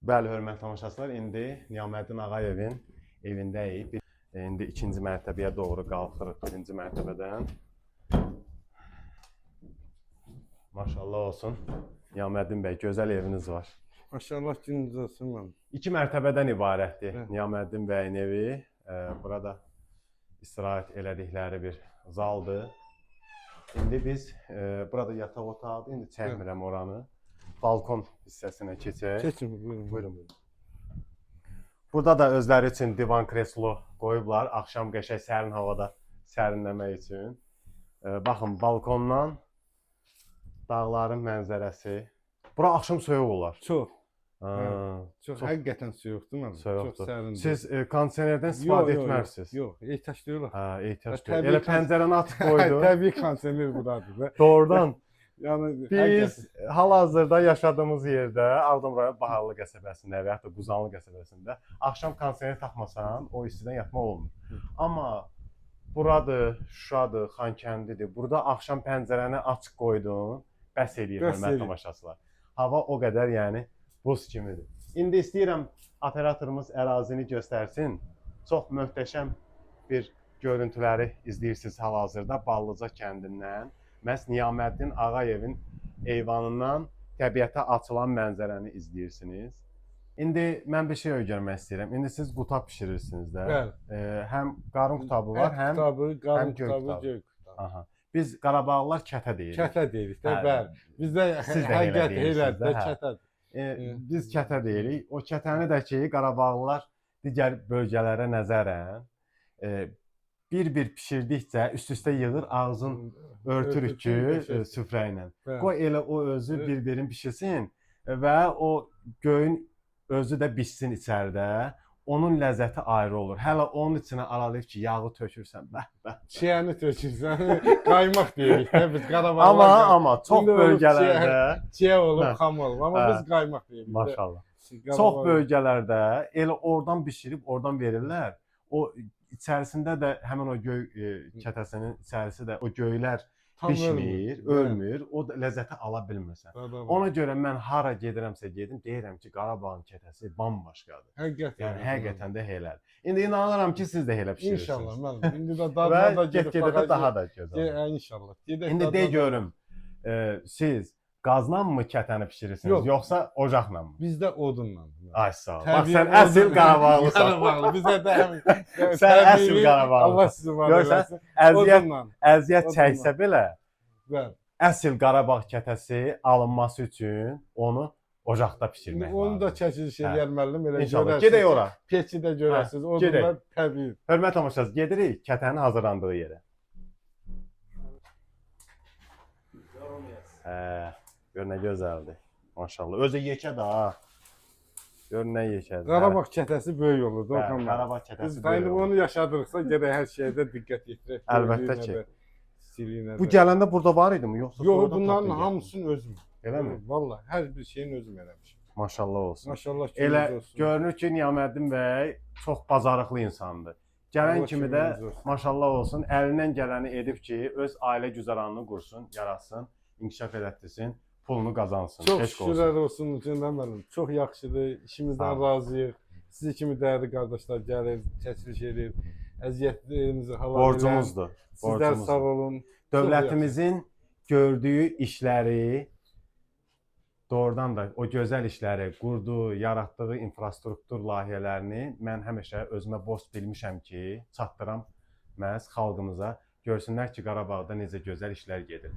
Bəli, hörmətli tamaşaçılar, indi Niyaməddin Ağayevin evindəyik. İndi ikinci mərtəbəyə doğru qalxırıq birinci mərtəbədən. Maşallah olsun. Niyaməddin bəy, gözəl eviniz var. Maşallah gününüz olsun mən. 2 mərtəbədən ibarətdir Niyaməddin bəyin evi. Burada istirahət elədikləri bir zaldır. İndi biz burada yataq otağıdır. İndi çəkmirəm oranı. Balkon hissəsinə keçək. Keçin, buyurun. Buyurun. Burada da özləri üçün divan kreslo qoyublar. Axşam qəşəng sərin havada sərinləmək üçün. Baxın, balkondan dağların mənzərəsi. Bura axşam soyuq olar. Çox. Çox Həqiqətən soyuqdur mən. soyuqdur. Çox sərindir. Siz kondisionerdən istifadə etmərsiniz. Yox, ehtiyac yox. Ehtiyac Təbii yox. Elə pəncərəni açıq qoydu. Təbii kondisioner buradadır. Doğrudan. Yəni Biz hal-hazırda yaşadığımız yerdə, Ağdam rayon Baharlı qəsəbəsində və yaxud da Quzanlı qəsəbəsində axşam kondisioner taxmasan, o istidən yatmaq olmur. Amma buradır, Şuşadır, Xankəndidir. Burada axşam pəncərəni açıq qoydun, bəs eləyir hörmətli tamaşaçılar. Hava o qədər, yəni buz kimidir. İndi istəyirəm operatorumuz ərazini göstərsin. Çox möhtəşəm bir görüntüləri izləyirsiniz hal-hazırda Ballıca kəndindən. Məhz Niyaməddin Ağayevin eyvanından təbiətə açılan mənzərəni izləyirsiniz. İndi mən bir şey öyrənmək istəyirəm. İndi siz qutab bişirirsiniz də. Bəli. Həm qarın qutabı var, həm qarın göy qutabı, qutabı. göy qutabı. Aha. Biz Qarabağlılar kətə deyirik. Kətə deyirik də, bəli. Bizdə Siz də elə həqiqət deyirsiniz elədir də, də, kətədir. Biz kətə deyirik. O kətəni də ki, Qarabağlılar digər bölgələrə nəzərən bir-bir bişirdikcə üst-üstə yığır, ağzın örtürük ki, süfrə ilə. Qoy elə o özü bir-birini bişirsin və o göyün özü də bişsin içəridə. Onun ləzzəti ayrı olur. Hələ onun içinə aralayıb ki, yağı tökürsən, bəh. Çiyəni tökürsən, qaymaq deyirik də biz Qarabağlılar. Amma çox bölgələrdə çiyə olub, xam olub. Amma biz qaymaq deyirik. Maşallah. Çox bölgələrdə elə oradan bişirib, oradan verirlər. O içərisində də həmin o göy kətəsinin içərisi də o göylər bişmir, ölmür, o da ləzzəti ala bilmirsən. Ona görə mən hara gedirəmsə gedim, deyirəm ki, Qarabağın kətəsi bambaşqadır. Həqiqətən. Yəni həqiqətən də elədir. İndi inanıram ki, siz də elə bişirirsiniz. İnşallah, mən indi də dadına da get-gedə daha da gözəl. İnşallah. İndi de görüm, siz qazla mı kətəni bişirirsiniz, yoxsa ocaqla mı? Bizdə odunla. Ay sağ ol. Bax sən əsl Qarabağlısan. Qarabağlı. Bizdə də həmin. Sən əsl Qarabağlısan. Allah sizi var eləsin. Əziyyət çəksə belə, əsl Qarabağ kətəsi alınması üçün onu ocaqda bişirmək lazım. Onu da çəkiliş eləyər müəllim, elə İnşallah. Gedək ora. Peçi də görərsiniz. Odunlar təbii. Hörmətli tamaşaçılar, gedirik kətənin hazırlandığı yerə. Gör nə gözəldir. Maşallah. Özü yekə də ha. Gör nə yekədir. Qarabağ kətəsi böyük olur. Qarabağ kətəsi böyük olur. Biz onu yaşadırıqsa gərək hər şeydə diqqət yetirək. Əlbəttə ki. Bu gələndə burada var idi mi? Yoxsa yox, bunların hamısını özüm. Eləmi? Vallahi hər bir şeyin özüm eləmişəm. Maşallah olsun. Maşallah elə görünür ki, Niyaməddin bəy çox bacarıqlı insandır. Gələn kimi də maşallah olsun, əlindən gələni edib ki, öz ailə güzəranını qursun, yaratsın, inkişaf elətdirsin, pulunu qazansın. Çox şükürlər olsun Cənnət müəllim. Çox yaxşıdır. İşimizdən razıyıq. Sizi kimi dəyərli qardaşlar gəlir, çəkiliş edir. Əziyyətlərinizi halal edən. Borcumuzdur. Sizlər sağ olun. Dövlətimizin gördüyü işləri, doğrudan da o gözəl işləri, qurduğu, yaratdığı infrastruktur layihələrini mən həmişə özümə borc bilmişəm ki, çatdıram məhz xalqımıza. Görsünlər ki, Qarabağda necə gözəl işlər gedir.